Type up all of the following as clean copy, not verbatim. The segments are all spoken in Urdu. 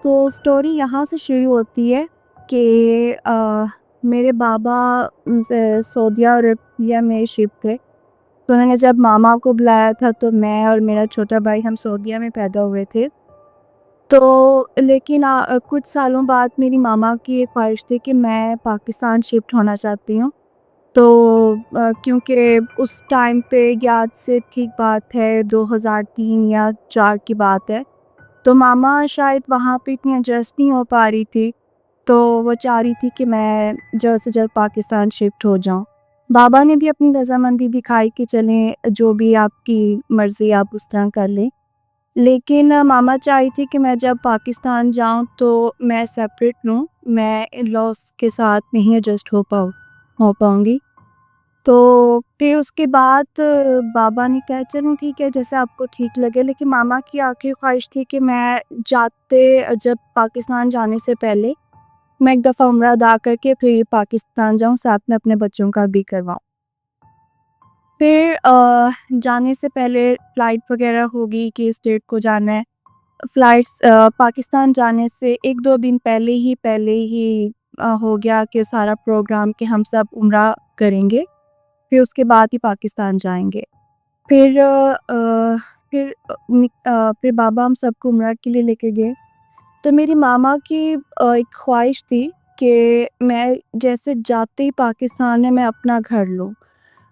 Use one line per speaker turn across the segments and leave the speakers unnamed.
تو اسٹوری یہاں سے شروع ہوتی ہے کہ میرے بابا سعودیہ عربیہ میں شفٹ تھے، تو انہوں نے جب ماما کو بلایا تھا تو میں اور میرا چھوٹا بھائی ہم سعودیہ میں پیدا ہوئے تھے۔ تو لیکن کچھ سالوں بعد میری ماما کی ایک خواہش تھی کہ میں پاکستان شفٹ ہونا چاہتی ہوں، تو کیونکہ اس ٹائم پہ یاد سے ٹھیک بات ہے 2003 یا 4 کی بات ہے، تو ماما شاید وہاں پہ اتنی ایڈجسٹ نہیں ہو پا رہی تھی، تو وہ چاہ رہی تھی کہ میں جلد سے جلد پاکستان شفٹ ہو جاؤں۔ بابا نے بھی اپنی رضامندی دکھائی کہ چلیں جو بھی آپ کی مرضی آپ اس طرح کر لیں، لیکن ماما چاہی تھی کہ میں جب پاکستان جاؤں تو میں سیپریٹ لوں، میں ان لاس کے ساتھ نہیں ایڈجسٹ ہو پاؤں گی۔ تو پھر اس کے بعد بابا نے کہا چلو ٹھیک ہے جیسے آپ کو ٹھیک لگے، لیکن ماما کی آخری خواہش تھی کہ میں جب پاکستان جانے سے پہلے میں ایک دفعہ عمرہ ادا کر کے پھر پاکستان جاؤں، ساتھ میں اپنے بچوں کا بھی کرواؤں۔ پھر جانے سے پہلے فلائٹ وغیرہ ہوگی کہ اس ڈیٹ کو جانا ہے۔ فلائٹس پاکستان جانے سے 1-2 دن پہلے ہی ہو گیا کہ سارا پروگرام کہ ہم سب عمرہ کریں گے، پھر اس کے بعد ہی پاکستان جائیں گے۔ پھر بابا ہم سب کو عمرہ کے لیے لے کے گئے، تو میری ماما کی ایک خواہش تھی کہ میں جیسے جاتے ہی پاکستان ہے میں اپنا گھر لوں،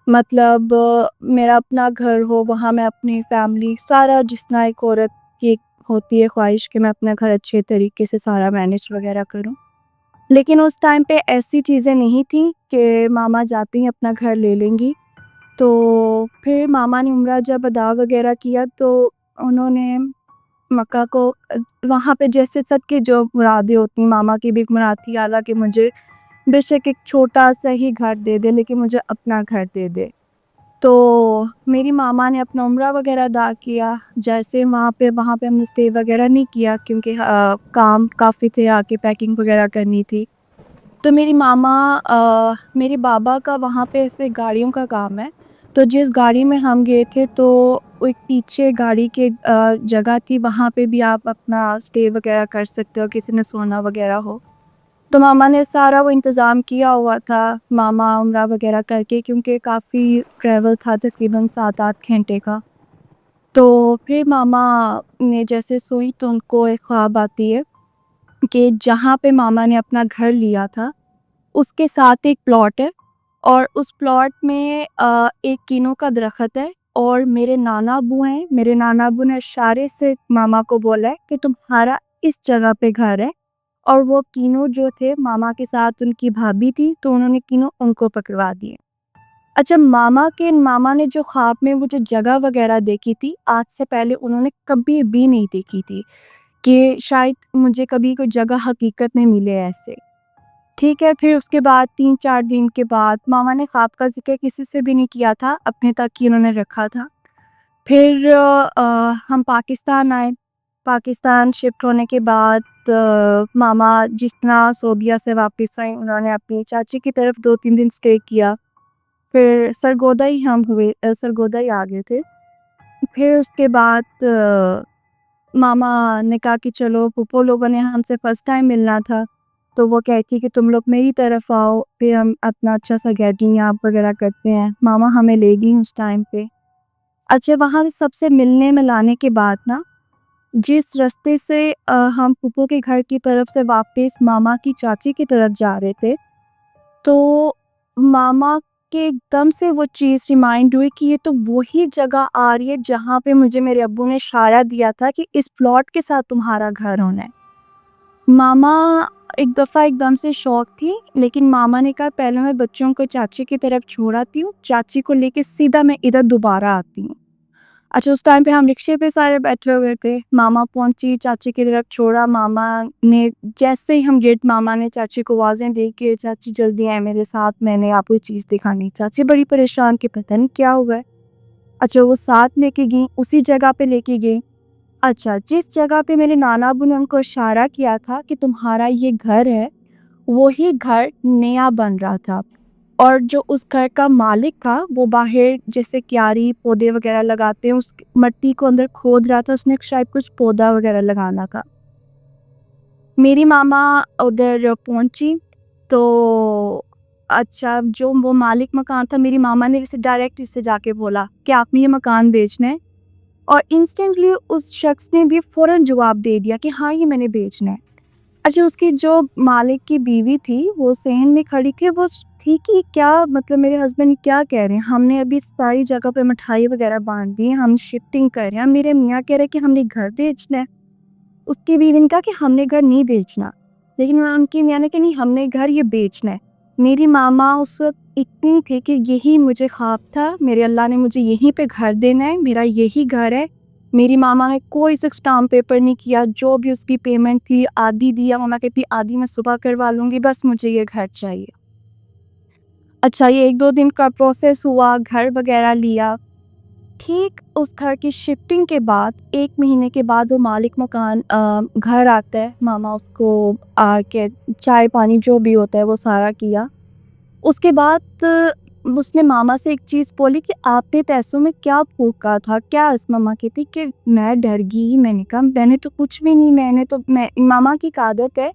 مطلب میرا اپنا گھر ہو، وہاں میں اپنی فیملی سارا جس طرح ایک عورت کی ہوتی ہے خواہش کہ میں اپنا گھر اچھے طریقے سے سارا مینیج وغیرہ کروں، لیکن اس ٹائم پہ ایسی چیزیں نہیں تھیں کہ ماما جاتے ہی اپنا گھر لے لیں گی۔ تو پھر ماما نے عمرہ جب ادا وغیرہ کیا تو انہوں نے مکہ کو وہاں پہ جیسے سب کی جو مرادیں ہوتی ہیں، ماما کی بھی ایک مراد تھی اعلیٰ کہ مجھے بے شک ایک چھوٹا سا ہی گھر دے دے لیکن مجھے اپنا گھر دے دے۔ تو میری ماما نے اپنا عمرہ وغیرہ ادا کیا، جیسے وہاں پہ ہم نے اسٹے وغیرہ نہیں کیا کیونکہ کام کافی تھے، آگے پیکنگ وغیرہ کرنی تھی۔ تو میری ماما میرے بابا کا وہاں پہ ایسے گاڑیوں کا کام ہے، تو جس گاڑی میں ہم گئے تھے تو ایک پیچھے گاڑی کے جگہ تھی، وہاں پہ بھی آپ اپنا اسٹے وغیرہ کر سکتے ہو کسی نے سونا وغیرہ ہو، تو ماما نے سارا وہ انتظام کیا ہوا تھا ماما عمرہ وغیرہ کر کے، کیونکہ کافی ٹریول تھا تقریباً 7-8 گھنٹے کا۔ تو پھر ماما نے جیسے سوئی تو ان کو ایک خواب آتی ہے کہ جہاں پہ ماما نے اپنا گھر لیا تھا اس کے ساتھ ایک پلاٹ ہے، اور اس پلاٹ میں ایک کینو کا درخت ہے، اور میرے نانا ابو ہیں، میرے نانا ابو نے اشارے سے ماما کو بولا ہے کہ تمہارا اس جگہ پہ گھر ہے، اور وہ کینو جو تھے ماما کے ساتھ ان کی بھابھی تھی تو انہوں نے کینو ان کو پکڑوا دیے۔ اچھا، ماما نے جو خواب میں وہ جو جگہ وغیرہ دیکھی تھی آج سے پہلے انہوں نے کبھی بھی نہیں دیکھی تھی کہ شاید مجھے کبھی کوئی جگہ حقیقت میں ملے ایسے۔ ٹھیک ہے، پھر اس کے بعد 3-4 دن کے بعد ماما نے خواب کا ذکر کسی سے بھی نہیں کیا تھا، اپنے تک ہی انہوں نے رکھا تھا۔ پھر ہم پاکستان آئے، پاکستان شفٹ ہونے کے بعد ماما جس طرح سعودیہ سے واپس آئیں انہوں نے اپنی چاچی کی طرف 2-3 دن سٹے کیا، پھر سرگودا ہی آ گئے تھے۔ پھر اس کے بعد ماما نے کہا کہ چلو پھوپھو لوگوں نے ہم سے فرسٹ ٹائم ملنا تھا، تو وہ کہتی کہ تم لوگ میری طرف آؤ، پھر ہم اپنا اچھا سا گیٹنگ آپ وغیرہ کرتے ہیں۔ ماما ہمیں لے گئی اس ٹائم پہ۔ اچھا، وہاں سب سے ملنے ملانے کے بعد نا، جس رستے سے ہم پھوپھو کے گھر کی طرف سے واپس ماما کی چاچی کی طرف جا رہے تھے، تو ماما کے ایک دم سے وہ چیز ریمائنڈ ہوئی کہ یہ تو وہی جگہ آ رہی ہے جہاں پہ مجھے میرے ابو نے اشارہ دیا تھا کہ اس پلاٹ کے ساتھ تمہارا گھر ہونا ہے۔ ماما ایک دفعہ ایک دم سے شوق تھی، لیکن ماما نے کہا پہلے میں بچوں کو چاچی کی طرف چھوڑاتی ہوں، چاچی کو لے کے سیدھا میں ادھر دوبارہ آتی ہوں۔ اچھا، اس ٹائم پہ ہم رکشے پہ سارے بیٹھے ہوئے تھے، ماما پہنچی، چاچی کی طرف چھوڑا، ماما نے جیسے ہی ہم گیٹ، ماما نے چاچی کو آوازیں دی کہ چاچی جلدی آئے میرے ساتھ، میں نے آپ کو چیز دکھانی۔ چاچی بڑی پریشان کہ پتہ نہیں کیا ہوا ہے۔ اچھا، وہ ساتھ لے کے گئی، اسی جگہ پہ لے کے گئی۔ اچھا، جس جگہ پہ میرے نانا ابو نے ان کو اشارہ کیا تھا کہ تمہارا یہ گھر ہے، وہی گھر نیا بن رہا تھا، اور جو اس گھر کا مالک تھا وہ باہر جیسے کیاری پودے وغیرہ لگاتے ہیں، اس مٹی کو اندر کھود رہا تھا، اس نے شاید کچھ پودا وغیرہ لگانا تھا۔ میری ماما ادھر پہنچی تو اچھا جو وہ مالک مکان تھا میری ماما نے اسے ڈائریکٹ اس سے جا کے بولا کہ آپ نے یہ مکان بیچنا ہے، اور انسٹنٹلی اس شخص نے بھی فوراً جواب دے دیا کہ ہاں یہ میں نے بیچنا ہے۔ اچھا اس کی جو مالک کی بیوی تھی وہ صحن میں کھڑی تھی، وہ تھی کہ کیا مطلب میرے ہسبینڈ کیا کہہ رہے ہیں، ہم نے ابھی ساری جگہ پہ مٹھائی وغیرہ باندھ دی ہے، ہم شفٹنگ کر رہے ہیں، میرے میاں کہہ رہے کہ ہم نے گھر بیچنا ہے۔ اس کی بیوی نے کہا کہ ہم نے گھر نہیں بیچنا، لیکن ان کی میاں نے کہا نہیں ہم نے گھر یہ بیچنا ہے۔ میری ماما اس وقت اتنی تھی کہ یہی مجھے خواب تھا، میرے اللہ نے مجھے یہیں پہ گھر دینا ہے، میرا یہی گھر ہے۔ میری ماما نے کوئی سے اسٹامپ پیپر نہیں کیا، جو بھی اس کی پیمنٹ تھی آدھی دیا، ماما کہتی آدھی میں صبح کروا لوں گی، بس مجھے یہ گھر چاہیے۔ اچھا یہ 1-2 دن کا پروسیس ہوا، گھر وغیرہ لیا، ٹھیک اس گھر کی شفٹنگ کے بعد 1 مہینے کے بعد وہ مالک مکان گھر آتا ہے، ماما اس کو آ کے چائے پانی جو بھی ہوتا ہے وہ سارا کیا۔ اس کے بعد اس نے ماما سے ایک چیز بولی کہ آپ نے پیسوں میں کیا پھونکا تھا، کیا اس ماما کہتی کہ میں ڈر گئی، میں نے کہا میں نے تو کچھ بھی نہیں، ماما کی عادت ہے،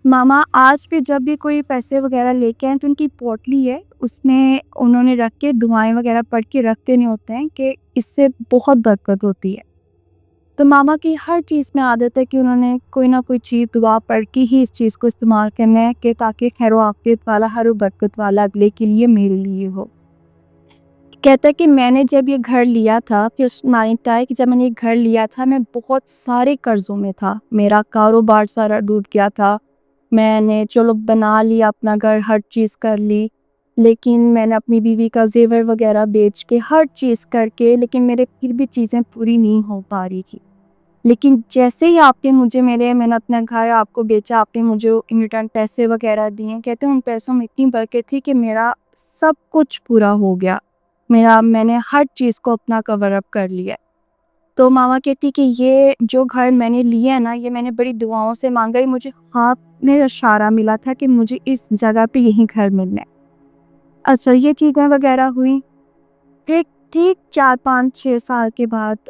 ماما آج بھی جب بھی کوئی پیسے وغیرہ لے کے آئیں تو ان کی پوٹلی ہے انہوں نے رکھ کے دعائیں وغیرہ پڑھ کے رکھتے نہیں ہوتے ہیں کہ اس سے بہت برکت ہوتی ہے۔ تو ماما کی ہر چیز میں عادت ہے کہ انہوں نے کوئی نہ کوئی چیز دعا پڑھ کے ہی اس چیز کو استعمال کرنا ہے کہ تاکہ خیر و عافیت والا ہر و برکت والا اگلے کے لیے میرے لیے ہو۔ کہتا ہے کہ میں نے جب یہ گھر لیا تھا، پھر اس مائنڈ آیا کہ جب میں نے یہ گھر لیا تھا میں بہت سارے قرضوں میں تھا، میرا کاروبار سارا ڈوب گیا تھا، میں نے چلو بنا لیا اپنا گھر، ہر چیز کر لی، لیکن میں نے اپنی بیوی کا زیور وغیرہ بیچ کے ہر چیز کر کے، لیکن میرے پھر بھی چیزیں پوری نہیں ہو پا رہی تھی۔ لیکن جیسے ہی آپ نے میں نے اپنا گھر آپ کو بیچا، آپ نے مجھے ان ریٹرن پیسے وغیرہ دیے، کہتے ہیں ان پیسوں میں اتنی برکت تھی کہ میرا سب کچھ پورا ہو گیا، میں نے ہر چیز کو اپنا کور اپ کر لیا۔ تو ماما کہتی کہ یہ جو گھر میں نے لیا ہے نا، یہ میں نے بڑی دعاؤں سے مانگا، یہ مجھے خواب میں اشارہ ملا تھا کہ مجھے اس جگہ پہ یہی گھر ملنا ہے۔ اچھا یہ چیزیں وغیرہ ہوئی، پھر ٹھیک 4-5-6 سال کے بعد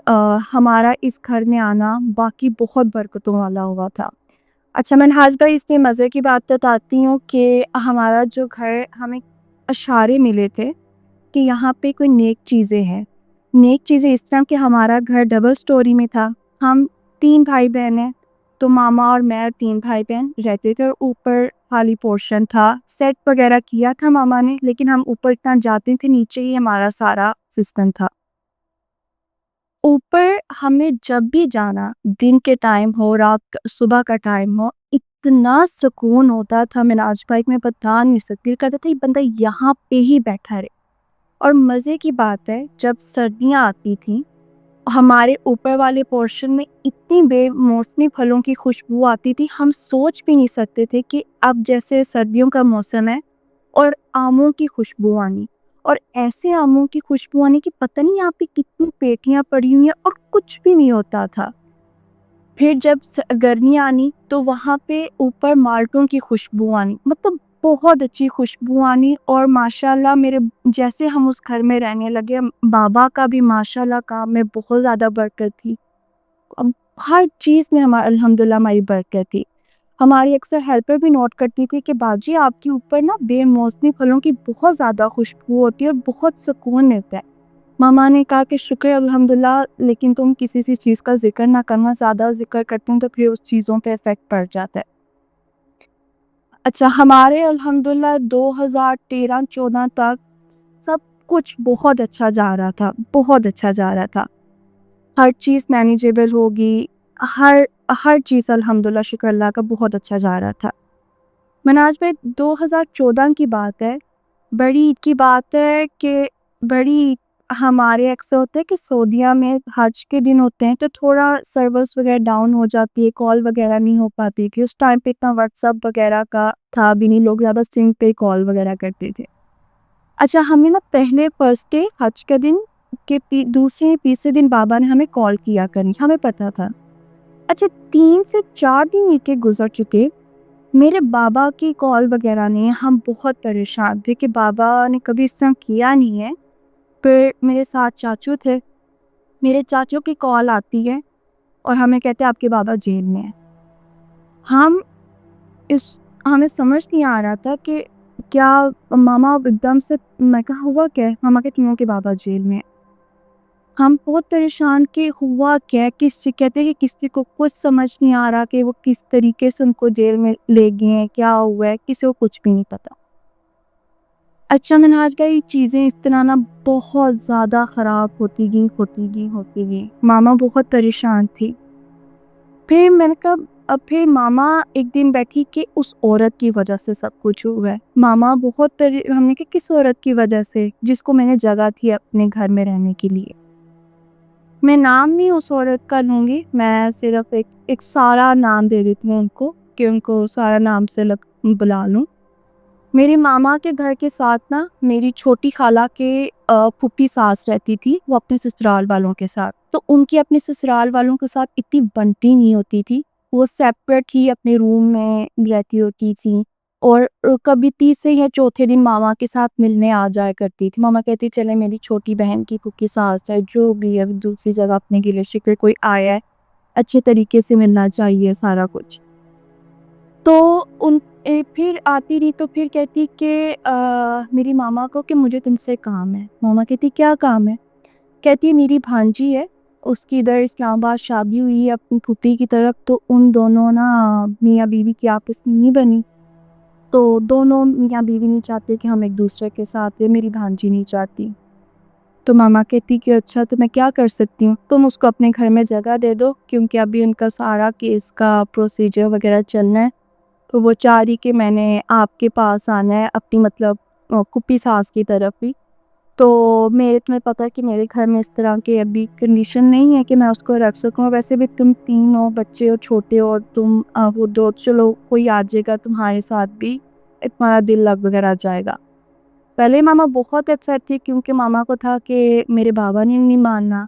ہمارا اس گھر میں آنا باقی بہت برکتوں والا ہوا تھا۔ اچھا میں آج بھائی اس میں مزے کی بات بتاتی ہوں کہ ہمارا جو گھر ہمیں اشارے ملے تھے کہ یہاں پہ کوئی نیک چیزیں ہیں، نیک چیزیں اس طرح کہ ہمارا گھر ڈبل سٹوری میں تھا، ہم 3 بھائی بہن ہیں، تو ماما اور میں اور 3 بھائی بہن رہتے تھے، اور اوپر خالی پورشن تھا، سیٹ وغیرہ کیا تھا ماما نے، لیکن ہم اوپر اتنا جاتے تھے، نیچے ہی ہمارا سارا سسٹم تھا۔ اوپر ہمیں جب بھی جانا، دن کے ٹائم ہو، صبح کا ٹائم ہو، اتنا سکون ہوتا تھا، میں آج بھائی میں بتا نہیں سکتی، کہتا تھا یہ بندہ یہاں پہ ہی بیٹھا رہے۔ اور مزے کی بات ہے جب سردیاں آتی تھیں ہمارے اوپر والے پورشن میں اتنی بے موسمی پھلوں کی خوشبو آتی تھی، ہم سوچ بھی نہیں سکتے تھے کہ اب جیسے سردیوں کا موسم ہے اور آموں کی خوشبو آنی، اور ایسے آموں کی خوشبو آنی کہ پتہ نہیں یہاں پہ کتنی پیٹیاں پڑی ہوئی ہیں اور کچھ بھی نہیں ہوتا تھا۔ پھر جب گرمی آنی تو وہاں پہ اوپر مالٹوں کی خوشبو آنی، مطلب بہت اچھی خوشبو آنی، اور ماشاءاللہ میرے جیسے ہم اس گھر میں رہنے لگے، بابا کا بھی ماشاءاللہ کام میں بہت زیادہ برکت تھی، ہر چیز میں الحمدللہ ہماری برکت تھی۔ ہماری اکثر ہیلپر بھی نوٹ کرتی تھی کہ باجی آپ کے اوپر نا بے موسمی پھلوں کی بہت زیادہ خوشبو ہوتی ہے اور بہت سکون ملتا ہے۔ ماما نے کہا کہ شکر ہے الحمدللہ، لیکن تم کسی سی چیز کا ذکر نہ کرنا، زیادہ ذکر کرتے ہیں تو پھر اس چیزوں پہ افیکٹ پڑ جاتا ہے۔ اچھا ہمارے الحمدللہ 2013-14 تک سب کچھ بہت اچھا جا رہا تھا، بہت اچھا جا رہا تھا، ہر چیز مینیجیبل ہوگی، ہر چیز الحمدللہ شکر اللہ کا بہت اچھا جا رہا تھا۔ مناج بھائی 2014 کی بات ہے، بڑی عید کی بات ہے کہ بڑی ہمارے اکثر ہوتا ہے کہ سعودیہ میں حج کے دن ہوتے ہیں تو تھوڑا سرورس وغیرہ ڈاؤن ہو جاتی ہے، کال وغیرہ نہیں ہو پاتی تھی، اس ٹائم پہ اتنا واٹس ایپ وغیرہ کا تھا بھی نہیں، لوگ زیادہ سنگ پہ کال وغیرہ کرتے تھے۔ اچھا ہمیں نا پہلے فرسٹ ڈے حج کے دن کے دوسرے تیسرے دن بابا نے ہمیں کال کیا کرنی، ہمیں پتا تھا۔ اچھا 3 سے 4 دن یہ کے گزر چکے، میرے بابا کی کال وغیرہ نہیں، ہم بہت پریشان تھے کہ بابا نے کبھی اس طرح کیا نہیں ہے۔ پھر میرے ساتھ چاچو تھے، میرے چاچو کی کال آتی ہے اور ہمیں کہتے ہیں آپ کے بابا جیل میں ہیں۔ ہم اس ہمیں سمجھ نہیں آ رہا تھا کہ کیا ماما اب ایک دم سے، میں کہا ہوا کیا ہے؟ ماما کہتی ہوں کہ بابا جیل میں ہے۔ ہم بہت پریشان کہ ہوا کیا ہے، کہتے ہیں کہ کسی کو کچھ سمجھ نہیں آ رہا کہ وہ کس طریقے سے ان کو جیل میں لے گئے ہیں، کیا ہوا ہے، کسی کو کچھ بھی نہیں پتا۔ اچھا منہاج بھائی، چیزیں اس طرح نا بہت زیادہ خراب ہوتی گئی۔ ماما بہت پریشان تھی۔ پھر میں نے کہا اب پھر ماما ایک دن بیٹھی کہ اس عورت کی وجہ سے سب کچھ ہوا ہے۔ ماما ہم نے کہا کس عورت کی وجہ سے؟ جس کو میں نے جگہ تھی اپنے گھر میں رہنے کے لیے۔ میں نام نہیں اس عورت کا لوں گی، میں صرف ایک سارا نام دے دیتی ہوں ان کو، کہ ان کو سارا نام سے بلا لوں۔ میری ماما کے گھر کے ساتھ نا میری چھوٹی خالہ کے پھوپھی ساس رہتی تھی، وہ اپنے سسرال والوں کے ساتھ۔ تو ان کی اپنے سسرال والوں کے ساتھ اتنی بنتی نہیں ہوتی تھی، وہ سیپریٹ ہی اپنے روم میں رہتی ہوتی تھی، اور کبھی تیسرے یا چوتھے دن ماما کے ساتھ ملنے آ جایا کرتی تھی۔ ماما کہتی چلے میری چھوٹی بہن کی پھوپھی ساس ہے، جو بھی ہے دوسری جگہ اپنے گلے شکوے کوئی آیا ہے، اچھے طریقے سے ملنا چاہیے سارا کچھ۔ تو پھر آتی رہی تو پھر کہتی کہ میری ماما کو کہ مجھے تم سے کام ہے۔ ماما کہتی کیا کام ہے؟ کہتی میری بھانجی ہے، اس کی ادھر اسلام آباد شادی ہوئی ہے اپنی پھوپھی کی طرف، تو ان دونوں نا میاں بیوی کی آپس میں نہیں بنی، تو دونوں میاں بیوی نہیں چاہتے کہ ہم ایک دوسرے کے ساتھ ہیں، میری بھانجی نہیں چاہتی۔ تو ماما کہتی کہ اچھا تو میں کیا کر سکتی ہوں، تم اس کو اپنے گھر میں جگہ دے دو، کیونکہ ابھی ان کا سارا کیس کا پروسیجر وغیرہ چلنا ہے، تو وہ چاہ رہی کہ میں نے آپ کے پاس آنا ہے اپنی مطلب پھوپھی ساس کی طرف بھی۔ تو تمہیں پتا ہے کہ میرے گھر میں اس طرح کے ابھی کنڈیشن نہیں ہے کہ میں اس کو رکھ سکوں، ویسے بھی تم تینوں بچے اور چھوٹے، اور تم وہ دو، چلو کوئی آ جائے گا تمہارے ساتھ بھی، تمہارا دل لگ وغیرہ جائے گا۔ پہلے ماما بہت اپسیٹ تھی، کیونکہ ماما کو تھا کہ میرے بابا نے نہیں ماننا،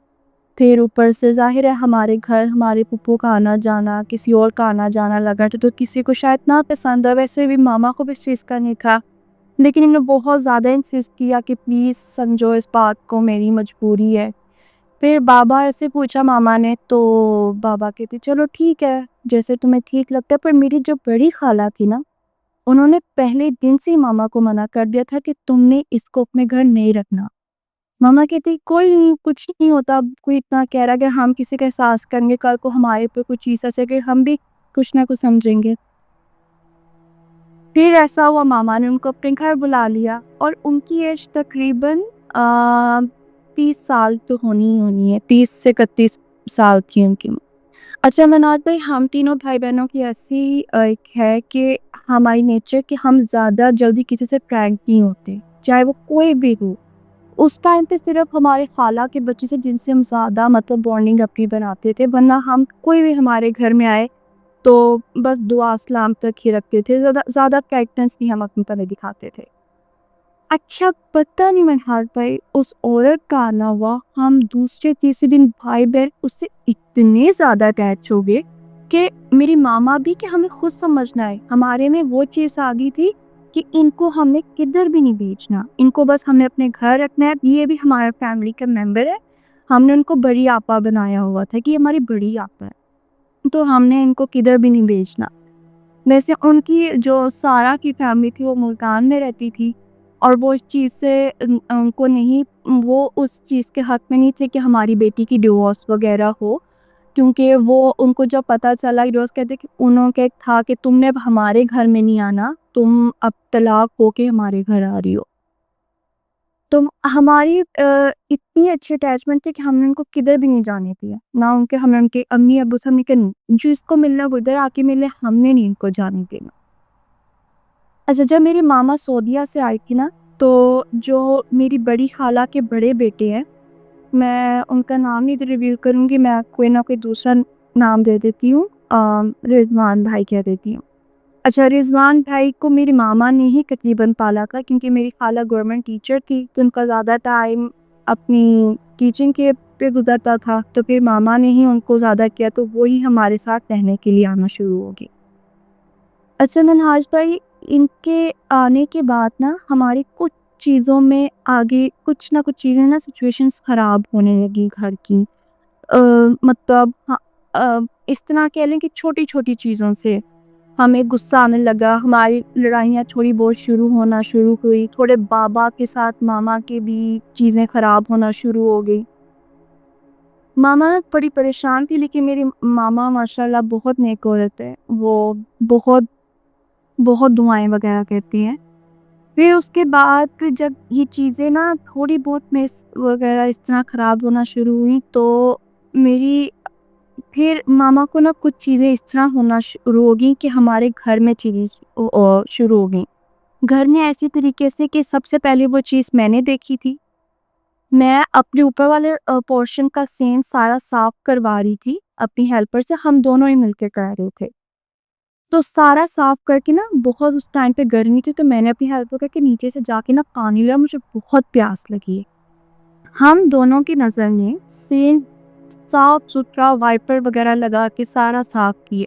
پھر اوپر سے ظاہر ہے ہمارے گھر ہمارے پھپھو کا آنا جانا، کسی اور کا آنا جانا لگا تو کسی کو شاید نہ پسند ہے، ویسے بھی ماما کو بھی اس چیز کا نہیں تھا، لیکن انہوں نے بہت زیادہ انسسٹ کیا کہ پلیز سمجھو اس بات کو، میری مجبوری ہے۔ پھر بابا ایسے پوچھا ماما نے، تو بابا کہتے چلو ٹھیک ہے جیسے تمہیں ٹھیک لگتا ہے، پر میری جو بڑی خالہ تھی نا، انہوں نے پہلے دن سے ماما کو منع کر دیا تھا کہ تم نے اس کو اپنے گھر نہیں رکھنا۔ ماما کہتی کوئی نہیں، کچھ نہیں ہوتا، کوئی اتنا کہہ رہا کہ ہم کسی کا احساس کریں گے، کل کو ہمارے پہ کوئی چیز ایسے کہ ہم بھی کچھ نہ کچھ سمجھیں گے۔ پھر ایسا ہوا ماما نے ان کو اپنے گھر بلا لیا، اور ان کی ایج تقریباً 30 سال تو ہونی ہے، 30 سے 31 سال کی ان کی۔ اچھا مناد بھائی، ہم تینوں بھائی بہنوں کی ایسی ایک ہے کہ ہماری نیچر کہ ہم زیادہ جلدی کسی سے فرینک نہیں ہوتے، چاہے وہ کوئی بھی ہو۔ اس ٹائم پہ صرف ہمارے خالہ کے بچے سے جن سے ہم زیادہ مطلب بانڈنگ اپنی بناتے تھے، ورنہ ہم کوئی بھی ہمارے گھر میں آئے تو بس دعا سلام تک ہی رکھتے تھے، زیادہ کریکٹنس نہیں ہم اپنی طرح دکھاتے تھے۔ اچھا پتہ نہیں منہار بھائی، اس عورت کا آنا ہوا، ہم دوسرے تیسرے دن بھائی بہن اس سے اتنے زیادہ اٹیچ ہو گئے کہ میری ماما بھی کہ ہمیں خود سمجھنا ہے، ہمارے میں وہ چیز آ گئی تھی کہ ان کو ہم نے کدھر بھی نہیں بھیجنا، ان کو بس ہم نے اپنے گھر رکھنا ہے، یہ بھی ہمارا فیملی کا ممبر ہے، ہم نے ان کو بڑی آپا بنایا ہوا تھا کہ یہ ہماری بڑی آپا ہے، تو ہم نے ان کو کدھر بھی نہیں بھیجنا۔ ویسے ان کی جو سارا کی فیملی تھی وہ ملتان میں رہتی تھی، اور وہ اس چیز سے ان کو نہیں، وہ اس چیز کے حق میں نہیں تھے کہ ہماری بیٹی کی ڈیورس وغیرہ ہو، کیونکہ وہ ان کو جب پتہ چلا ڈیورس کہتے کہ انہوں کا ایک تھا کہ تم نے اب ہمارے گھر میں نہیں آنا، تم اب طلاق ہو کے ہمارے گھر آ رہی ہو۔ تو ہماری اتنی اچھی اٹیچمنٹ تھی کہ ہم نے ان کو کدھر بھی نہیں جانے دیا، نہ ہم نے ان کے امی ابو سے ہم نے کہا جو اس کو ملنا وہ ادھر آ کے ملے، ہم نے نہیں ان کو جانے دینا۔ اچھا جب میری ماما سعودیہ سے آئی تھی نا، تو جو میری بڑی خالہ کے بڑے بیٹے ہیں، میں ان کا نام نہیں ریویل کروں گی، میں کوئی نہ کوئی دوسرا نام دے دیتی ہوں، رضوان بھائی کہہ دیتی ہوں۔ اچھا رضوان بھائی کو میری ماما نے ہی تقریباً پالا تھا، کیونکہ میری خالہ گورنمنٹ ٹیچر تھی، تو ان کا زیادہ ٹائم اپنی ٹیچنگ کے پہ گزرتا تھا، تو پھر ماما نے ہی ان کو زیادہ کیا، تو وہی ہمارے ساتھ رہنے کے لیے آنا شروع ہوگی۔ اچھا منہاج بھائی، ان کے آنے کے بعد نا ہماری کچھ چیزوں میں آگے کچھ نہ کچھ چیزیں نا سچویشنز خراب ہونے لگی گھر کی، مطلب اس طرح کہہ لیں کہ چھوٹی چھوٹی چیزوں سے ہمیں غصہ آنے لگا، ہماری لڑائیاں تھوڑی بہت شروع ہوئی، تھوڑے بابا کے ساتھ ماما کے بھی چیزیں خراب ہونا شروع ہو گئی۔ ماما بڑی پریشان تھی، لیکن میری ماما ماشاءاللہ بہت نیک عورت ہے، وہ بہت بہت دعائیں وغیرہ کہتی ہیں۔ پھر اس کے بعد جب یہ چیزیں نا تھوڑی بہت میس وغیرہ اس طرح خراب ہونا شروع ہوئی، تو میری پھر ماما کو نا کچھ چیزیں اس طرح ہونا شروع ہو گئیں کہ ہمارے گھر میں چیزیں شروع ہو گئیں، گھر میں ایسی طریقے سے کہ سب سے پہلے وہ چیز میں نے دیکھی تھی۔ میں اپنے اوپر والے پورشن کا سین سارا صاف کروا رہی تھی اپنی ہیلپر سے، ہم دونوں ہی مل کے کر رہے تھے۔ تو سارا صاف کر کے نا، بہت اس ٹائم پہ گرمی تھی، تو میں نے اپنی ہیلپر کہا کہ نیچے سے جا کے نا پانی لیا، مجھے بہت پیاس لگی ہے۔ ہم دونوں کی نظر میں سین صاف ستھرا وائپر وغیرہ لگا کے سارا صاف کیے۔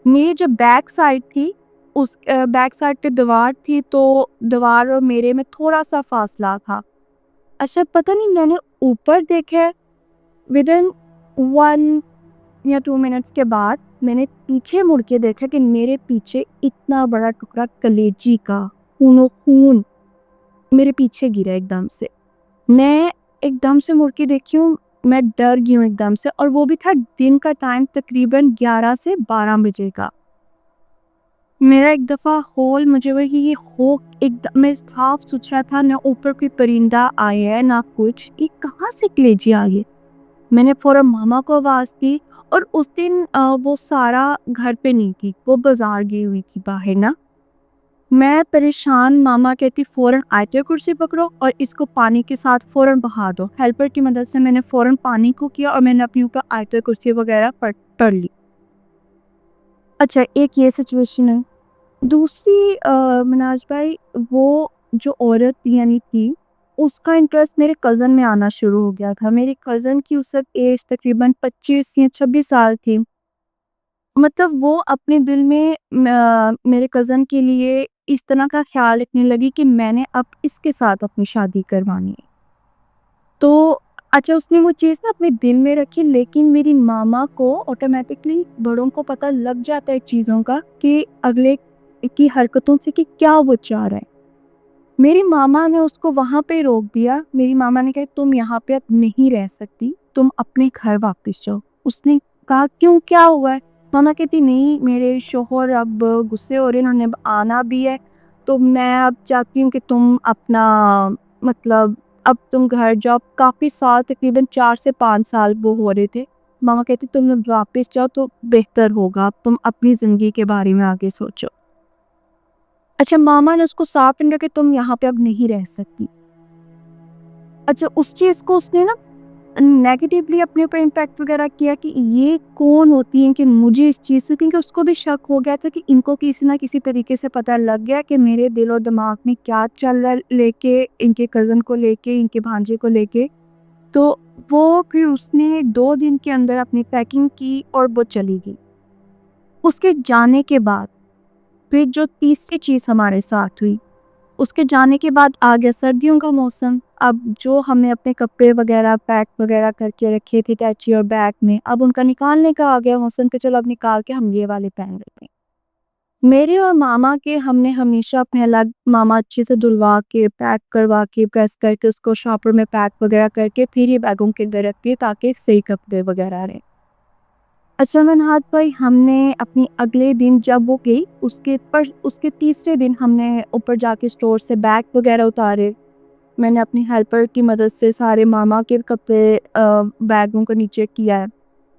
میری جو بیک سائڈ تھی، اس بیک سائڈ پہ دیوار تھی، تو دیوار اور میرے میں تھوڑا سا فاصلہ تھا۔ اچھا پتہ نہیں، میں نے اوپر دیکھا، ودن 1 یا 2 منٹس کے بعد میں نے پیچھے مڑ کے دیکھا کہ میرے پیچھے اتنا بڑا ٹکڑا کلیجی کا خون و خون میرے پیچھے گرا ایک دم سے۔ میں ایک دم سے مڑ کے دیکھی ہوں، میں ڈر گئی ہوں ایک دم سے، اور وہ بھی تھا دن کا ٹائم، تقریباً 11 سے 12 بجے کا۔ میرا ایک دفعہ ہول، مجھے وہ یہ ہو ایک دم میں صاف ستھرا تھا، نہ اوپر کوئی پرندہ آیا ہے نہ کچھ، یہ کہاں سے کلیجی آگئے؟ میں نے فوراً ماما کو آواز دی، اور اس دن وہ سارا گھر پہ نہیں تھی، وہ بازار گئی ہوئی تھی باہر نا۔ میں پریشان، ماما کہتی فوراً آیت کرسی پکڑو اور اس کو پانی کے ساتھ فوراً بہا دو۔ ہیلپر کی مدد سے میں نے فوراً پانی کو کیا، اور میں نے اپنی اوپر آیت کرسی وغیرہ پڑھ لی۔ اچھا، ایک یہ سچویشن ہے۔ دوسری مناج بھائی، وہ جو عورت یعنی تھی، اس کا انٹرسٹ میرے کزن میں آنا شروع ہو گیا تھا۔ میری کزن کی اس وقت ایج تقریباً 25 یا 26 سال تھی۔ مطلب وہ اپنے دل میں میرے کزن کے لیے اس طرح کا خیال رکھنے لگی کہ میں نے اب اس کے ساتھ اپنی شادی کروانی ہے۔ تو اچھا، اس نے وہ چیز نا اپنے دل میں رکھی، لیکن میری ماما کو آٹومیٹکلی، بڑوں کو پتہ لگ جاتا ہے چیزوں کا کہ اگلے کی حرکتوں سے کہ کیا وہ چاہ رہا ہے۔ میری ماما نے اس کو وہاں پہ روک دیا۔ میری ماما نے کہا تم یہاں پہ اب نہیں رہ سکتی، تم اپنے گھر واپس جاؤ۔ اس نے کہا کیوں، کیا ہوا ہے؟ ماما کہتی نہیں، میرے شوہر اب غصے ہو رہے ہیں، انہوں نے اب آنا بھی ہے، تو میں اب چاہتی ہوں کہ تم اپنا مطلب اب تم گھر جاؤ۔ کافی سال، تقریباً 4 سے 5 سال وہ ہو رہے تھے۔ ماما کہتی تم واپس جاؤ تو بہتر ہوگا، تم اپنی زندگی کے بارے میں آگے سوچو۔ اچھا، ماما نے اس کو صاف کہا کہ تم یہاں پہ اب نہیں رہ سکتی۔ اچھا، اس چیز کو اس نے نا نیگیٹیولی اپنے اوپر امپیکٹ وغیرہ کیا کہ یہ کون ہوتی ہیں کہ مجھے اس چیز سے، کیونکہ اس کو بھی شک ہو گیا تھا کہ ان کو کسی نہ کسی طریقے سے پتہ لگ گیا کہ میرے دل و دماغ میں کیا چل رہا ہے، لے کے ان کے کزن کو لے کے، ان کے بھانجے کو لے کے۔ تو وہ پھر اس نے 2 دن کے اندر اپنی پیکنگ کی اور وہ چلی گئی۔ اس کے جانے کے بعد پھر جو تیسری چیز ہمارے ساتھ ہوئی، اس کے جانے کے بعد آ گیا سردیوں کا موسم۔ اب جو ہم نے اپنے کپڑے وغیرہ پیک وغیرہ کر کے رکھے تھے ٹیچی اور بیگ میں، اب ان کا نکالنے کا آ گیا موسم کہ چلو اب نکال کے ہم یہ والے پہن لیتے ہیں۔ میرے اور ماما کے، ہم نے ہمیشہ پہلا ماما اچھے سے دھلوا کے پیک کروا کے پریس کر کے اس کو شاپر میں پیک وغیرہ کر کے پھر یہ بیگوں کے اندر رکھتی ہے تاکہ صحیح کپڑے وغیرہ رہیں۔ اچھا منہاد بھائی، ہم نے اپنی اگلے دن جب وہ گئی، اس کے تیسرے دن ہم نے اوپر جا کے اسٹور سے بیگ وغیرہ اتارے۔ میں نے اپنی ہیلپر کی مدد سے سارے ماما کے کپڑے بیگوں کو نیچے کیا ہے۔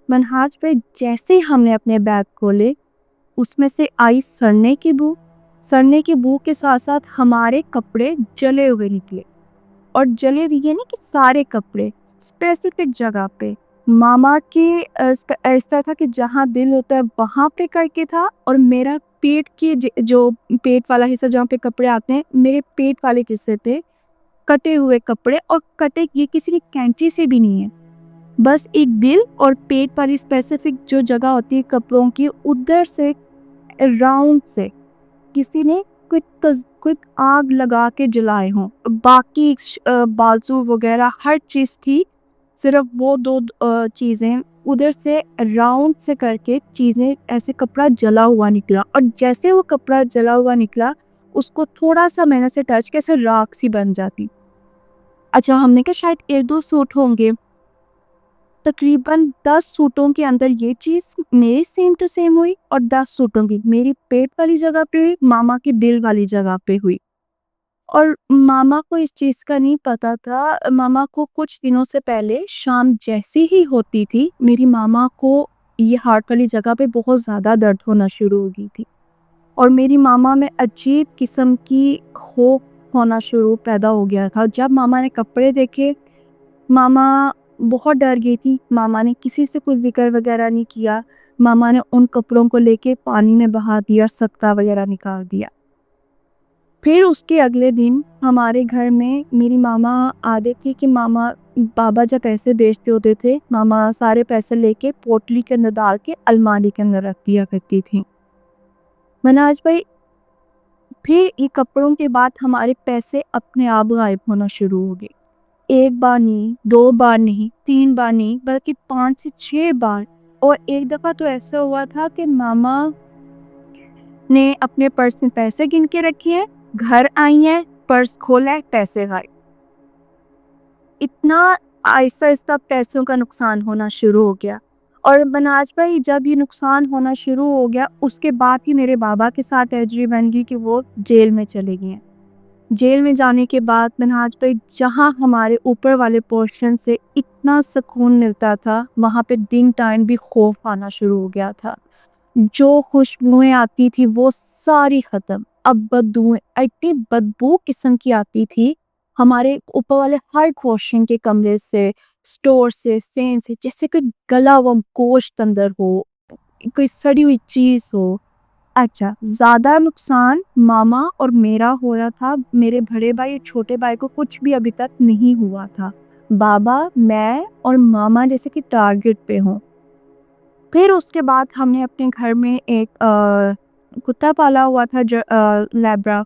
منہاج بھائی، جیسے ہی ہم نے اپنے بیگ کھولے، اس میں سے آئی سڑنے کی بو۔ سڑنے کی بو کے ساتھ ساتھ ہمارے کپڑے جلے ہوئے نکلے، اور جلے بھی یہ نہیں کہ سارے کپڑے، اسپیسیفک جگہ پہ ماما کے ایسا تھا کہ جہاں دل ہوتا ہے وہاں پہ کر کے تھا، اور میرا پیٹ کی جو پیٹ والا حصہ جہاں پہ کپڑے آتے ہیں، میرے پیٹ والے حصے تھے کٹے ہوئے کپڑے، اور کٹے یہ کسی نے کینچی سے بھی نہیں ہے، بس ایک دل اور پیٹ والی اسپیسیفک جو جگہ ہوتی ہے کپڑوں کی، ادھر سے راؤنڈ سے کسی نے کوئی آگ لگا کے جلائے ہوں۔ باقی بازو وغیرہ ہر چیز تھی، صرف وہ 2 چیزیں ادھر سے راؤنڈ سے کر کے چیزیں ایسے کپڑا جلا ہوا نکلا، اور جیسے وہ کپڑا جلا ہوا نکلا اس کو تھوڑا سا میں نے سے ٹچ کیسے راکھ سی بن جاتی. اچھا ہم نے کہا شاید 1-2 سوٹ ہوں گے. تقریباً 10 سوٹوں کے اندر یہ چیز میری سیم ٹو سیم ہوئی، اور 10 سوٹوں کی میری پیٹ والی جگہ پہ ہوئی، ماما کی دل والی جگہ پہ ہوئی. اور ماما کو اس چیز کا نہیں پتا تھا. ماما کو کچھ دنوں سے پہلے شام جیسی ہی ہوتی تھی میری ماما کو یہ ہارٹ والی جگہ پہ بہت زیادہ درد ہونا شروع ہو گئی تھی، اور میری ماما میں عجیب قسم کی خوف ہونا شروع پیدا ہو گیا تھا. جب ماما نے کپڑے دیکھے ماما بہت ڈر گئی تھی. ماما نے کسی سے کچھ ذکر وغیرہ نہیں کیا. ماما نے ان کپڑوں کو لے کے پانی میں بہا دیا، صدقہ وغیرہ نکال دیا. پھر اس کے اگلے دن ہمارے گھر میں میری ماما عادت تھی کہ ماما بابا جب پیسے بیچتے ہوتے تھے ماما سارے پیسے لے کے پوٹلی کے اندر ڈال کے الماری کے اندر رکھ دیا کرتی تھی. مناج بھائی پھر یہ کپڑوں کے بعد ہمارے پیسے اپنے آپ غائب ہونا شروع ہو گئے. 1 بار نہیں، 2 بار نہیں، 3 بار نہیں، بلکہ 5 سے 6 بار. اور ایک دفعہ تو ایسا ہوا تھا کہ ماما نے اپنے پرس میں پیسے گن کے رکھے ہیں، گھر آئی ہیں، پرس کھولا ہے، پیسے غائب. اتنا آہستہ آہستہ پیسوں کا نقصان ہونا شروع ہو گیا. اور مناج بھائی جب یہ نقصان ہونا شروع ہو گیا اس کے بعد ہی میرے بابا کے ساتھ ایجری بن گئی کہ وہ جیل میں چلے گئے ہیں. جیل میں جانے کے بعد مناج بھائی جہاں ہمارے اوپر والے پورشن سے اتنا سکون ملتا تھا وہاں پہ دن ٹائم بھی خوف آنا شروع ہو گیا تھا. جو خوشبوئیں آتی تھی وہ ساری ختم. اب بدبوئیں اتنی بدبو قسم کی آتی تھی ہمارے اوپر والے ہر پورشن کے کمرے سے، سٹور سے، سین سے، جیسے کوئی گلا ہوا گوشت اندر ہو، کوئی سڑی ہوئی چیز ہو. اچھا زیادہ نقصان ماما اور میرا ہو رہا تھا، میرے بڑے بھائی اور چھوٹے بھائی کو کچھ بھی ابھی تک نہیں ہوا تھا. بابا، میں اور ماما جیسے کہ ٹارگٹ پہ ہوں. پھر اس کے بعد ہم نے اپنے گھر میں ایک کتا پالا ہوا تھا لیبرا.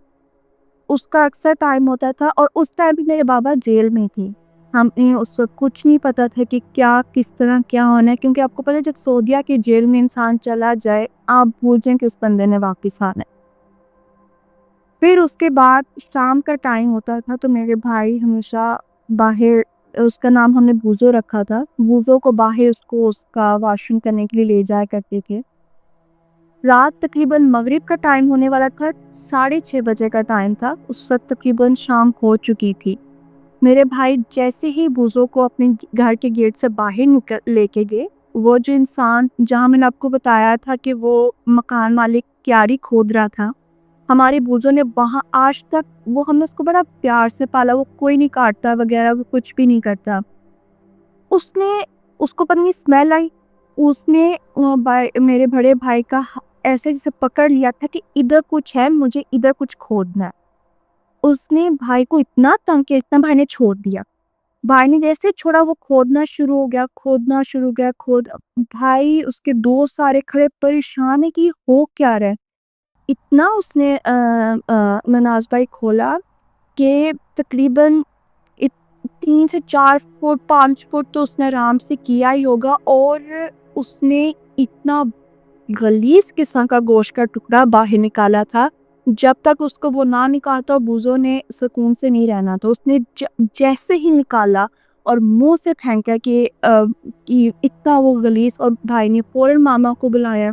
اس کا اکثر ٹائم ہوتا تھا، اور اس ٹائم بھی میرے بابا جیل میں تھے. ہمیں اس وقت کچھ نہیں پتا تھا کہ کیا کس طرح کیا ہونا ہے، کیونکہ آپ کو پتا جب سعودیہ کے جیل میں انسان چلا جائے آپ بھول جائیں کہ اس بندے نے واپس آنا ہے. پھر اس کے بعد شام کا ٹائم ہوتا تھا تو میرے بھائی ہمیشہ باہر، اس کا نام ہم نے بوزو رکھا تھا، بوزو کو باہر اس کا واش روم کرنے کے لیے لے جایا کرتے تھے. رات تقریباً مغرب کا ٹائم ہونے والا تھا، 6:30 بجے کا ٹائم تھا. اس وقت تقریباً شام ہو چکی تھی. میرے بھائی جیسے ہی بوزو کو اپنے گھر کے گیٹ سے باہر لے کے گئے، وہ جو انسان جہاں میں نے آپ کو بتایا تھا کہ وہ مکان مالک کیاری کھود رہا تھا، ہمارے بوزو نے وہاں آج تک وہ ہم نے اس کو بڑا پیار سے پالا، وہ کوئی نہیں کاٹتا وغیرہ، وہ کچھ بھی نہیں کرتا. اس کو پتہ نہیں اسمیل آئی، اس نے میرے بڑے بھائی کا ایسے جیسے پکڑ لیا تھا کہ ادھر کچھ ہے، مجھے ادھر کچھ کھودنا ہے. اس نے بھائی کو اتنا تنگ کیا، اتنا بھائی نے چھوڑ دیا. بھائی نے جیسے چھوڑا وہ کھودنا شروع ہو گیا. بھائی اس کے دوست سارے کھڑے پریشان ہے کہ ہو کیا رہا ہے. اتنا اس نے مناز بھائی کھولا کہ تقریباً 3 سے 4 فٹ 5 فٹ تو اس نے آرام سے کیا ہی ہوگا. اور اس نے اتنا غلیظ قسم کا گوشت کا ٹکڑا باہر نکالا تھا، جب تک اس کو وہ نہ نکالتا بوزو نے سکون سے نہیں رہنا تھا. اس نے جیسے ہی نکالا اور منہ سے پھینکا کہ اتنا وہ غلیظ. اور بھائی نے فوراً ماما کو بلایا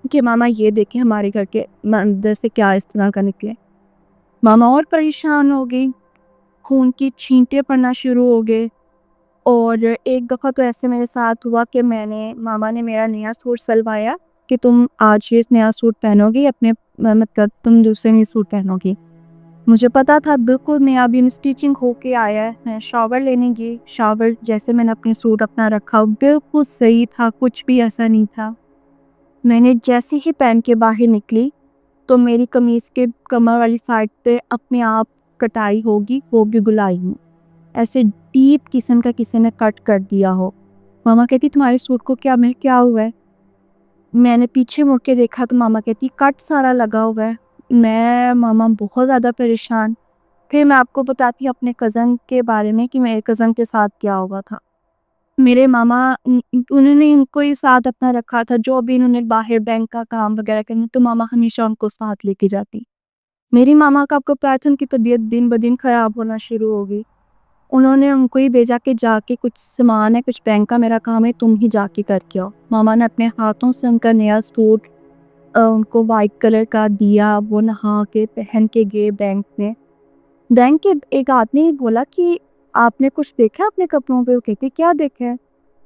کہ ماما یہ دیکھیں ہمارے گھر کے اندر سے کیا اس طرح کا نکلے. ماما اور پریشان ہو گئی، خون کی چھینٹیں پڑنا شروع ہو گئے. اور ایک دفعہ تو ایسے میرے ساتھ ہوا کہ ماما نے میرا نیا سوٹ سلوایا کہ تم آج یہ نیا سوٹ پہنو گی، اپنے مطلب تم دوسرے نیا سوٹ پہنو گی. مجھے پتا تھا بالکل نیا ابھی اسٹیچنگ ہو کے آیا ہے، میں شاور لینے گئی. شاور جیسے میں نے اپنے سوٹ اپنا رکھا بالکل صحیح تھا، کچھ بھی ایسا نہیں تھا. میں نے جیسے ہی پہن کے باہر نکلی تو میری قمیض کے کمر والی سائڈ پہ اپنے آپ کٹائی ہوگی، وہ بھی گلائی ہوں، ایسے ڈیپ قسم کا کسی نے کٹ کر دیا ہو. ماما کہتی تمہارے سوٹ کو کیا ہوا ہے؟ میں نے پیچھے مڑ کے دیکھا تو ماما کہتی کٹ سارا لگا ہوا ہے. ماما بہت زیادہ پریشان. پھر میں آپ کو بتاتی اپنے کزن کے بارے میں کہ میرے کزن کے ساتھ کیا ہوا تھا. میرے ماما انہوں نے ان کو ہی ساتھ اپنا رکھا تھا، جو بھی انہوں نے باہر بینک کا کام وغیرہ کرنا تو ماما ہمیشہ ان کو ساتھ لے کے جاتی۔ میری ماما کا آپ کو پتا تھا ان کی طبیعت دن بدن خراب ہونا شروع ہو گئی، انہوں نے ان کو ہی بھیجا کہ جا کے کچھ سامان ہے، کچھ بینک کا میرا کام ہے، تم ہی جا کے کر کے آؤ۔ ماما نے اپنے ہاتھوں سے ان کا نیا سوٹ ان کو وائٹ کلر کا دیا، وہ نہا کے پہن کے گئے بینک میں۔ بینک کے ایک آدمی بولا کہ آپ نے کچھ دیکھا اپنے کپڑوں پہ؟ وہ کہتے کیا دیکھا ہے؟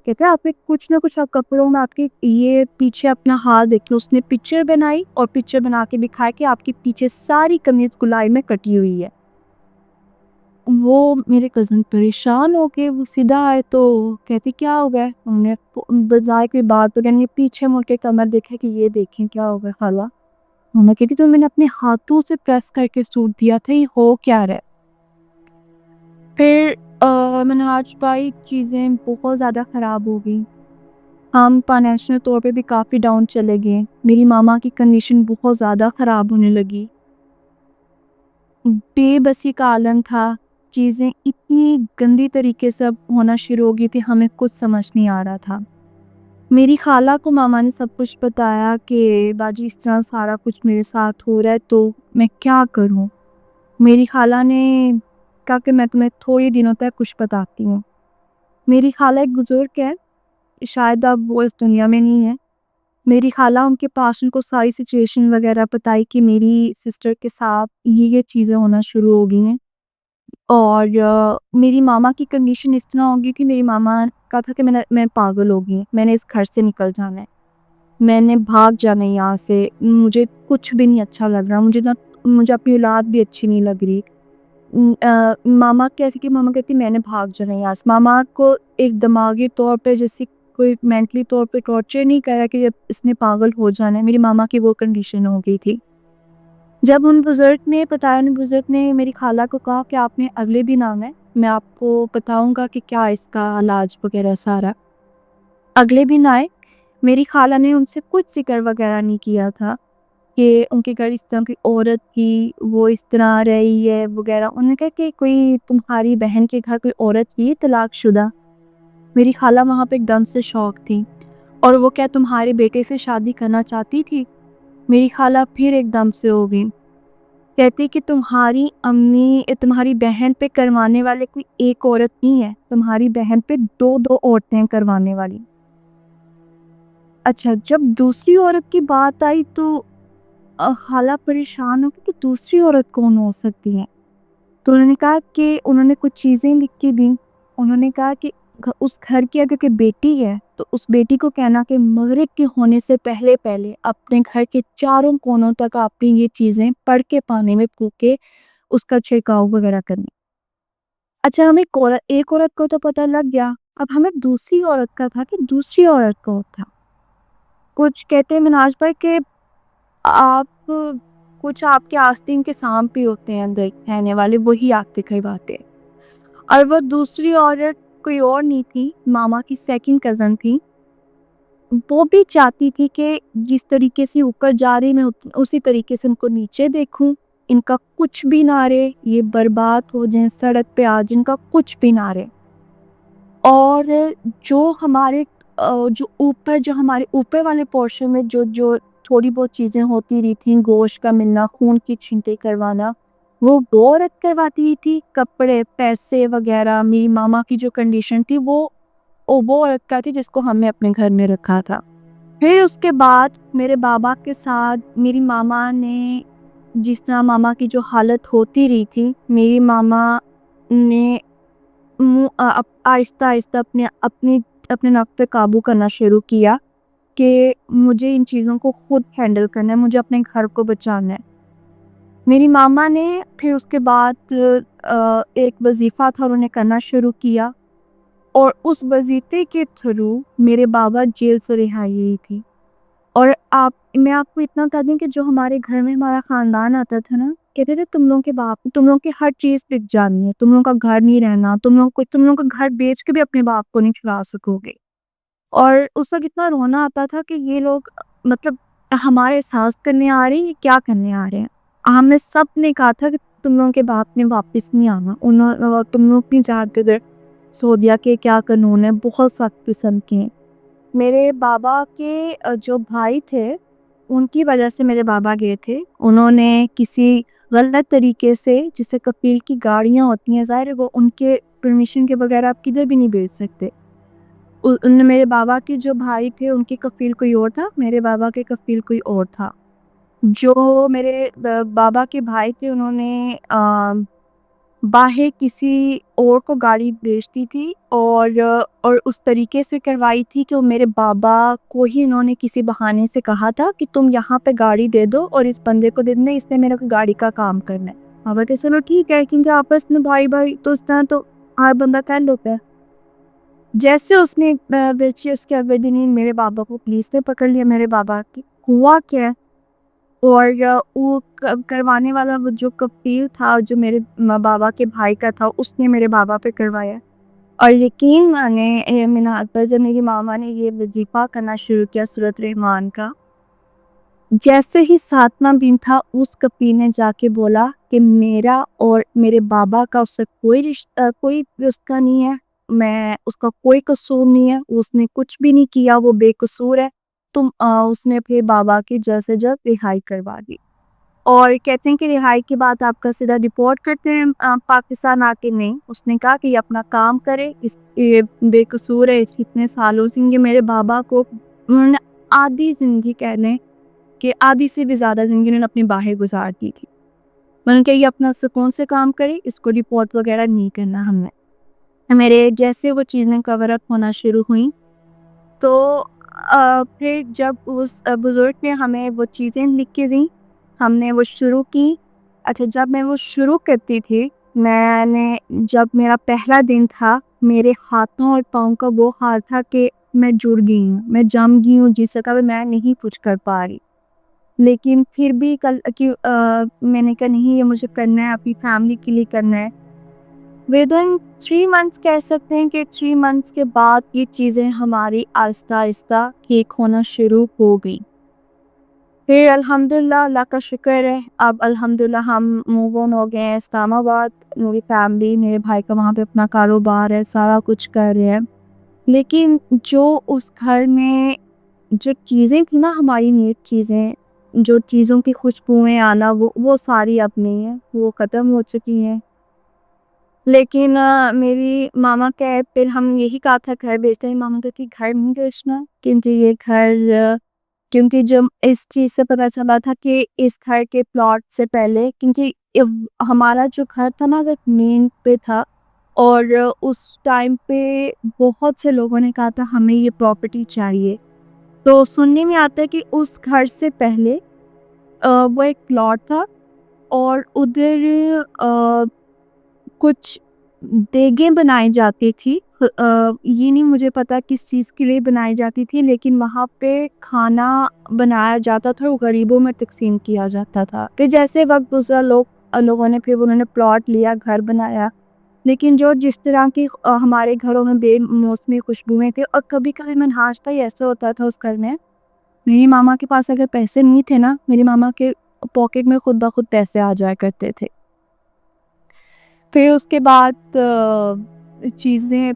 کہتے آپ نے کچھ نہ کچھ کپڑوں میں آپ کے یہ پیچھے اپنا ہاتھ دیکھے۔ اس نے پکچر بنائی اور پکچر بنا کے دکھایا کہ آپ کی پیچھے ساری قمیض گلائی میں کٹی ہوئی ہے۔ وہ میرے کزن پریشان ہو کے وہ سیدھا آئے تو کہتے کیا ہو گیا؟ انہوں نے بجائے کوئی بات وغیرہ نہیں، پیچھے مڑ کے کمر دیکھا کہ یہ دیکھیں کیا ہو گیا خالہ۔ انہوں نے کہتی تو میں نے اپنے ہاتھوں سے پریس کر کے سوٹ دیا تھا، یہ ہو کیا رہا ہے؟ پھر منہاج بھائی چیزیں بہت زیادہ خراب ہو گئی، ہم فائنینشیل طور پہ بھی کافی ڈاؤن چلے گئے، میری ماما کی کنڈیشن بہت زیادہ خراب ہونے لگی، بے بسی کا عالم تھا، چیزیں اتنی گندی طریقے سے ہونا شروع ہو گئی تھی، ہمیں کچھ سمجھ نہیں آ رہا تھا۔ میری خالہ کو ماما نے سب کچھ بتایا کہ باجی اس طرح سارا کچھ میرے ساتھ ہو رہا ہے تو میں کیا کروں۔ میری خالہ نے کہا کہ میں تمہیں تھوڑی دنوں تک کچھ بتاتی ہوں۔ میری خالہ ایک بزرگ ہے، شاید اب وہ اس دنیا میں نہیں ہے۔ میری خالہ ان کے پاس ان کو ساری سچویشن وغیرہ بتائی کہ میری سسٹر کے ساتھ یہ چیزیں ہونا شروع ہو گئی ہیں، اور میری ماما کی کنڈیشن اس طرح ہو گئی تھی، میری ماما کہا تھا کہ میں پاگل ہو گئی، میں نے اس گھر سے نکل جانا ہے، میں نے بھاگ جانا ہے یہاں سے، مجھے کچھ بھی نہیں اچھا لگ رہا، مجھے اپنی اولاد بھی اچھی نہیں لگ رہی۔ ماما کیسی کہ ماما کہتی میں نے بھاگ جانا ہے یہاں سے۔ ماما کو ایک دماغی طور پہ جیسے کوئی مینٹلی طور پہ ٹارچر نہیں کر رہا کہ اس نے پاگل ہو جانا ہے، میری ماما کی وہ کنڈیشن ہو گئی تھی۔ جب ان بزرگ نے بتایا، ان بزرگ نے میری خالہ کو کہا کہ آپ نے اگلے دن آنا ہے، میں آپ کو بتاؤں گا کہ کیا اس کا علاج وغیرہ سارا۔ اگلے دن آئے، میری خالہ نے ان سے کچھ ذکر وغیرہ نہیں کیا تھا کہ ان کے گھر اس طرح کی عورت تھی، وہ اس طرح رہی ہے وغیرہ۔ انہوں نے کہا کہ کوئی تمہاری بہن کے گھر کوئی عورت تھی طلاق شدہ؟ میری خالہ وہاں پہ ایک دم سے شوق تھی، اور وہ کیا تمہارے بیٹے سے شادی کرنا چاہتی تھی؟ میری خالہ پھر ایک دم سے ہو گئی، کہتی کہ تمہاری امی تمہاری بہن پہ کروانے والے کوئی ایک عورت نہیں ہے، تمہاری بہن پہ دو عورتیں کروانے والی۔ اچھا، جب دوسری عورت کی بات آئی تو خالہ پریشان ہو کہ دوسری عورت کون ہو سکتی ہے؟ تو انہوں نے کہا کہ انہوں نے کچھ چیزیں لکھ کے دیں، انہوں نے کہا کہ اس گھر کی اگر کوئی بیٹی ہے تو اس بیٹی کو کہنا کہ مغرب کے ہونے سے پہلے اپنے گھر کے چاروں کونوں تک آپ نے یہ چیزیں پڑھ کے پانے میں پھونک کے اس کا چھڑکاؤ وغیرہ کرنی۔ اچھا، ہمیں ایک عورت کو تو پتہ لگ گیا، اب ہمیں دوسری عورت کا تھا کہ دوسری عورت کو تھا۔ کچھ کہتے ہیں مناج بھائی کہ آپ کچھ آپ کے آستین کے سانپ بھی ہوتے ہیں اندر رہنے والے، وہی آتے کئی باتیں، اور وہ دوسری عورت کوئی اور نہیں تھی، ماما کی سیکنڈ کزن تھی۔ وہ بھی چاہتی تھی کہ جس طریقے سے اوپر جا رہی میں اسی طریقے سے ان کو نیچے دیکھوں، ان کا کچھ بھی نہ رہے، یہ برباد ہو جائیں، سڑک پہ آ جائیں، ان کا کچھ بھی نہ رہے۔ اور جو ہمارے اوپر والے پورشن میں جو تھوڑی بہت چیزیں ہوتی رہی تھیں، گوشت کا ملنا، خون کی چھینٹیں کروانا، وہ عورت کرواتی تھی، کپڑے پیسے وغیرہ۔ میری ماما کی جو کنڈیشن تھی وہ عورت کا تھی جس کو ہم نے اپنے گھر میں رکھا تھا۔ پھر اس کے بعد میرے بابا کے ساتھ میری ماما نے جس طرح ماما کی جو حالت ہوتی رہی تھی، میری ماما نے آہستہ آہستہ اپنے نفس پہ قابو کرنا شروع کیا کہ مجھے ان چیزوں کو خود ہینڈل کرنا ہے، مجھے اپنے گھر کو بچانا ہے۔ میری ماما نے پھر اس کے بعد ایک وظیفہ تھا انہوں نے کرنا شروع کیا، اور اس وظیفے کے تھرو میرے بابا جیل سے رہائی ہوئی تھی۔ اور میں آپ کو اتنا بتا دوں کہ جو ہمارے گھر میں ہمارا خاندان آتا تھا نا، کہتے تھے تم لوگوں کی ہر چیز بک جانی ہے، تم لوگوں کا گھر نہیں رہنا، تم لوگوں کا گھر بیچ کے بھی اپنے باپ کو نہیں چھڑا سکو گے۔ اور اس وقت اتنا رونا آتا تھا کہ یہ لوگ مطلب ہمارے احساس کرنے آ رہے ہیں، یہ کیا کرنے آ رہے ہیں۔ ہم نے سب نے کہا تھا کہ تم لوگوں کے باپ نے واپس نہیں آنا، تم لوگ نہیں جاتے ادھر۔ سعودیہ کے کیا قانون ہے، بہت سخت قسم کے ہیں۔ میرے بابا کے جو بھائی تھے ان کی وجہ سے میرے بابا گئے تھے، انہوں نے کسی غلط طریقے سے، جسے کفیل کی گاڑیاں ہوتی ہیں، ظاہر ہے وہ ان کے پرمیشن کے بغیر آپ کدھر بھی نہیں بھیج سکتے۔ میرے بابا کے جو بھائی تھے ان کے کفیل کوئی اور تھا، میرے بابا کے کفیل کوئی اور تھا۔ جو میرے بابا کے بھائی تھے انہوں نے باہر کسی اور کو گاڑی بیچتی تھی اور اس طریقے سے کروائی تھی کہ وہ میرے بابا کو ہی انہوں نے کسی بہانے سے کہا تھا کہ تم یہاں پہ گاڑی دے دو اور اس بندے کو دے دینا، اس نے میرے کو گاڑی کا کام کرنا ہے۔ بابا کہتے چلو ٹھیک ہے، کیونکہ آپس میں بھائی بھائی تو اس طرح تو ہر بندہ کر لیتا ہے۔ جیسے اس نے بیچی، اس کے اگلے دن ہی میرے بابا کو پولیس نے پکڑ لیا۔ میرے بابا کی ہوا کیا، اور وہ کروانے والا وہ جو کفیل تھا جو میرے بابا کے بھائی کا تھا، اس نے میرے بابا پہ کروایا۔ اور یقین مانے منات پر جب میری ماما نے یہ وظیفہ کرنا شروع کیا سورۃ الرحمن کا، جیسے ہی 7واں دن تھا اس کفیل نے جا کے بولا کہ میرا اور میرے بابا کا اس سے کوئی رشتہ، کوئی رشتہ نہیں ہے، اس کا کوئی قصور نہیں ہے، اس نے کچھ بھی نہیں کیا، وہ بے قصور ہے۔ اس نے پھر بابا کی جلد سے جلد رہائی کروا دی، اور کہتے ہیں کہ رہائی کے بعد آپ کا سیدھا ڈپورٹ کرتے ہیں پاکستان آ کے۔ نہیں، اس نے کہا کہ یہ اپنا کام کرے، یہ بے قصور ہے، اس کی اتنے سالوں سے میرے بابا کو انہوں نے آدھی زندگی، کہنے کہ آدھی سے بھی زیادہ زندگی انہوں نے اپنی باہر گزار دی تھی۔ میں نے کہا یہ اپنا سکون سے کام کرے، اس کو ڈپورٹ وغیرہ نہیں کرنا ہم نے۔ میرے جیسے وہ چیزیں کور اپ ہونا شروع ہوئیں تو پھر جب اس بزرگ نے ہمیں وہ چیزیں لکھ کے دیں، ہم نے وہ شروع کی۔ اچھا، جب میں وہ شروع کرتی تھی، جب میرا پہلا دن تھا، میرے ہاتھوں اور پاؤں کا وہ حال تھا کہ میں جڑ گئی ہوں، میں جم گئی ہوں، جس کا میں نہیں کچھ کر پا رہی۔ لیکن پھر بھی میں نے کہا نہیں، یہ مجھے کرنا ہے، اپنی فیملی کے لیے کرنا ہے۔ within 3 months کہہ سکتے ہیں کہ 3 months کے بعد یہ چیزیں ہماری آہستہ آہستہ ٹھیک ہونا شروع ہو گئی۔ پھر الحمدللہ، اللہ کا شکر ہے، اب الحمدللہ ہم موو آن ہو گئے ہیں اسلام آباد۔ میری فیملی، میرے بھائی کا وہاں پہ اپنا کاروبار ہے، سارا کچھ کر رہے ہیں۔ لیکن جو اس گھر میں جو چیزیں تھیں نا، ہماری نیٹ چیزیں، جو چیزوں کی خوشبوئیں آنا، وہ ساری اب نہیں ہیں، وہ ختم ہو چکی ہیں۔ لیکن میری ماما کہ پھر ہم یہی کہا تھا گھر بیچتے ہیں، ماما کہتی گھر نہیں بیچنا، کیونکہ یہ گھر، کیونکہ جب اس چیز سے پتہ چلا تھا کہ اس گھر کے پلاٹ سے پہلے، کیونکہ ہمارا جو گھر تھا نا اگر مین پہ تھا، اور اس ٹائم پہ بہت سے لوگوں نے کہا تھا ہمیں یہ پراپرٹی چاہیے، تو سننے میں آتا ہے کہ اس گھر سے پہلے وہ ایک پلاٹ تھا، اور ادھر کچھ دیگیں بنائی جاتی تھی، یہ نہیں مجھے پتا کس چیز کے لیے بنائی جاتی تھی، لیکن وہاں پہ کھانا بنایا جاتا تھا، وہ غریبوں میں تقسیم کیا جاتا تھا۔ پھر جیسے وقت گزرا، لوگوں نے پھر انہوں نے پلاٹ لیا، گھر بنایا، لیکن جس طرح کی ہمارے گھروں میں بے موسمی خوشبوئیں تھے، اور کبھی کبھی منحاس تھا، ایسا ہوتا تھا اس گھر میں، میری ماما کے پاس اگر پیسے نہیں تھے نا، میری ماما کے پاکٹ میں خود بخود پیسے آ جایا کرتے تھے۔ پھر اس کے بعد چیزیں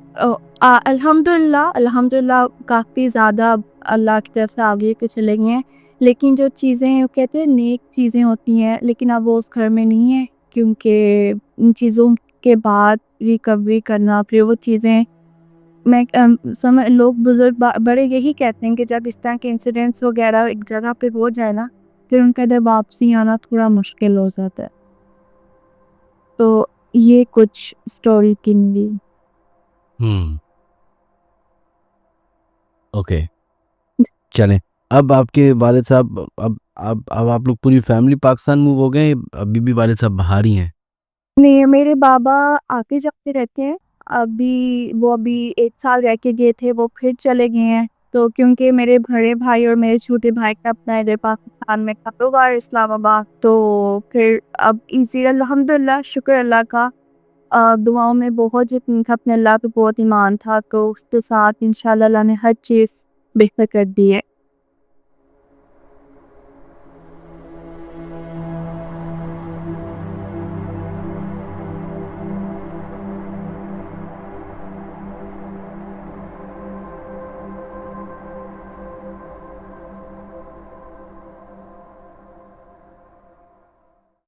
الحمدللہ کافی زیادہ اللہ کی طرف سے آگے کے چلے گئے ہیں، لیکن جو چیزیں کہتے ہیں نیک چیزیں ہوتی ہیں، لیکن اب وہ اس گھر میں نہیں ہیں، کیونکہ ان چیزوں کے بعد ریکوری کرنا، پھر وہ چیزیں لوگ بزرگ بڑے یہی کہتے ہیں کہ جب اس طرح کے انسیڈنٹس وغیرہ ایک جگہ پہ ہو جائے نا، پھر ان کا ادھر واپسی آنا تھوڑا مشکل ہو جاتا ہے۔ تو یہ کچھ اسٹوری تھی میری۔
اوکے، چلیں، اب آپ کے والد صاحب، اب آپ لوگ پوری فیملی پاکستان موو ہو گئے، ابھی بھی والد صاحب باہر ہی ہیں؟
نہیں، میرے بابا آتے جاتے رہتے ہیں، ابھی 1 سال رہ کے گئے تھے، وہ پھر چلے گئے ہیں، تو کیونکہ میرے بڑے بھائی اور میرے چھوٹے بھائی کا اپنا ادھر پاکستان میں کاروبار اسلام آباد، تو پھر اب ایزی، الحمدللہ، شکر اللہ کا، دعاؤں میں بہت یقین تھا، اپنے اللہ پہ بہت ایمان تھا، تو اس کے ساتھ انشاءاللہ اللہ نے ہر چیز بہتر کر دی ہے۔